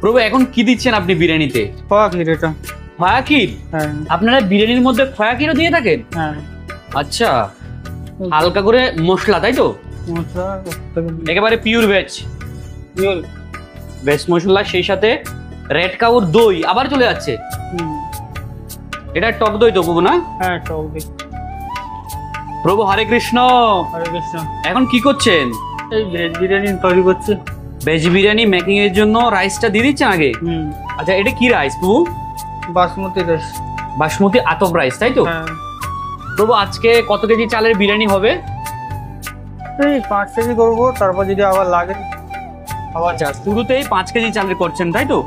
প্রভু এখন কি দিচ্ছেন আপনি বিরিয়ানিতে? খোয়া ক্ষীর এটা। খোয়া ক্ষীর? হ্যাঁ। আপনারা বিরিয়ানির মধ্যে খোয়া ক্ষীরও দিয়ে থাকেন? হ্যাঁ। আচ্ছা, হালকা করে মশলা, তাই তো? মশলা একেবারে পিওর ভেজ। পিওর ভেজ মশলা, সেই সাথে রেড কাউর দই আবার চলে যাচ্ছে। এটা টক দই তো প্রভু, না? হ্যাঁ, টক দই। প্রভু হরে কৃষ্ণ। হরে কৃষ্ণ। এখন কি করছেন? এই ভেজ বিরিয়ানি তৈরি করছে। ভেজ বিরিয়ানি মেকিং এর জন্য রাইসটা দিয়ে দিচ্ছেন আগে? আচ্ছা, এটা কি রাইস প্রভু? বাসমতি রাইস। বাসমতি আতপ রাইস, তাই তো? হ্যাঁ। প্রভু আজকে কত কেজি চালের বিরিয়ানি হবে? এই 5 কেজি করবো, তারপর যদি আবার লাগে আবার। আচ্ছা, শুরুতেই 5 কেজি চালের করছেন, তাই তো?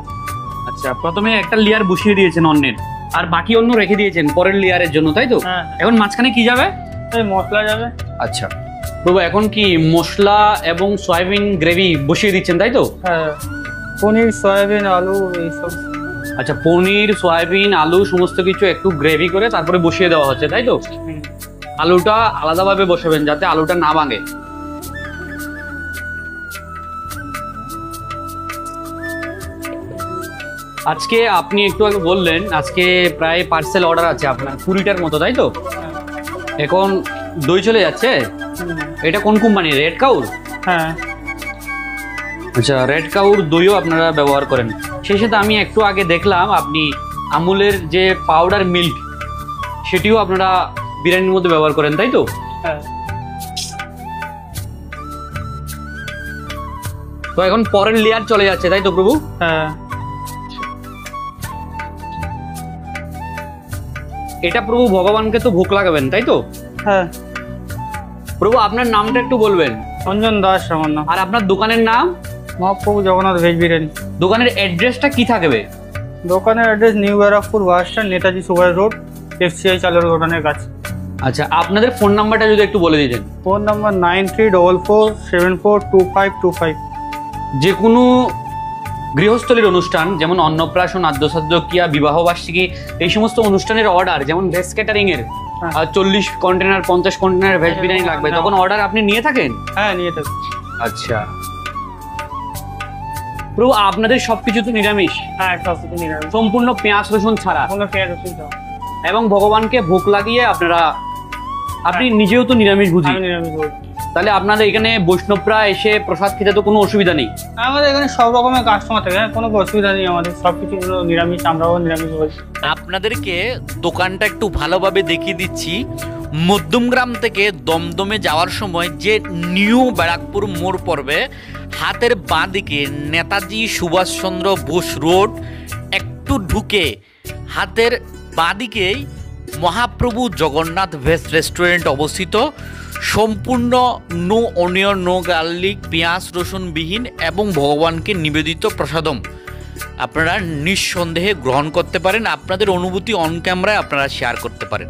আচ্ছা, প্রথমে একটা লেয়ার বসিয়ে দিয়েছেন অন্যের, আর বাকি অন্য রেখে দিয়েছেন পরের লেয়ারের জন্য, তাই তো? হ্যাঁ। এখন মাঝখানে কি যাবে? এই মশলা যাবে। আচ্ছা প্রভু, এখন কি মশলা এবং সয়াবিন গ্রেভি বসিয়ে দিচ্ছেন, তাই তো? হ্যাঁ, পনির, সয়াবিন, আলু এইসব। আচ্ছা, পনির, সয়াবিন, আলু সমস্ত কিছু একটু গ্রেভি করে তারপরে বসিয়ে দেওয়া হচ্ছে, তাই তো? আলুটা আলাদাভাবে বসাবেন যাতে আলুটা না ভাঙে। আজকে আপনি একটু আগে বললেন আজকে প্রায় পার্সেল অর্ডার আছে আপনার 20টার মতো, তাই তো? এখন দই চলে যাচ্ছে। এটা কোন কোম্পানি? রেড কাউর? হ্যাঁ। আচ্ছা, রেড কাউর দইও আপনারা ব্যবহার করেন। সেই সাথে আমি একটু আগে দেখলাম আপনি আমুলের যে পাউডার মিল্ক সেটিও আপনারা বিরিয়ানির মধ্যে ব্যবহার করেন, তাই তো? হ্যাঁ। তো এখন পরের লেয়ার চলে যাচ্ছে, তাই তো প্রভু? হ্যাঁ। এটা প্রভু ভগবানকে তো ভোগ লাগাবেন, তাই তো? হ্যাঁ। প্রভু আপনার নামটা একটু বলবেন? রঞ্জন দাস আমার নাম। আর আপনার দোকানের নাম? মহাপ্রভু জগন্নাথ ভেজ বিরিয়ানি। দোকানের অ্যাড্রেসটা কি থাকবে? দোকানের address new Barrackpore bus stand, Netaji Subhash road, FCI চালের দোকানের কাছে। আচ্ছা, আপনাদের ফোন নাম্বারটা যদি একটু বলে দিতেন। Phone number 9344742525। যে কোনো গৃহস্থলীর অনুষ্ঠান, যেমন অন্নপ্রাশন, আদ্যসাধ্যক্রিয়া, বিবাহবার্ষিকী, এই সমস্ত অনুষ্ঠানের অর্ডার, যেমন ভেজ ক্যাটারিং এর 40 কন্টেনার 50 কন্টেনার ভেজ বিরিয়ানি লাগবে, তখন অর্ডার আপনি নিয়ে থাকেন? হ্যাঁ, নিয়ে থাকি। আচ্ছা প্রভু, আপনাদের সবকিছু তো নিরামিষ? হ্যাঁ, সবকিছু নিরামিষ, সম্পূর্ণ পেঁয়াজ রসুন ছাড়া। কোনো পেঁয়াজ রসুন ছাড়া। এবং ভগবানকে ভোগ লাগিয়ে আপনারা, আপনি নিজেও তো নিরামিষ ভুজি, নিরামিষ ভোজ। তাহলে আপনাদের এখানে বৈষ্ণবরা এসে প্রসাদ খেতে তো কোনো অসুবিধা নেই? আমাদের এখানে সব রকমের কাস্টমার থাকে, কোনো অসুবিধা নেই, আমাদের সবকিছু নিরামিষ, আমরাও নিরামিষ ভোজ। আপনাদেরকে দোকানটা একটু ভালোভাবে দেখিয়ে দিচ্ছি। মধ্যমগ্রাম থেকে দমদমে যাওয়ার সময় যে নিউ ব্যারাকপুর মোড় পড়বে, হাতের বাঁ দিকে নেতাজি সুভাষচন্দ্র বোস রোড, একটু ঢুকে হাতের বাঁ দিকেই মহাপ্রভু জগন্নাথ ভেজ রেস্টুরেন্ট অবস্থিত। সম্পূর্ণ নো অনিয়ন, নো গার্লিক, পেঁয়াজ রসুনবিহীন এবং ভগবানকে নিবেদিত প্রসাদম আপনারা নিঃসন্দেহে গ্রহণ করতে পারেন। আপনাদের অনুভূতি অন ক্যামেরায় আপনারা শেয়ার করতে পারেন।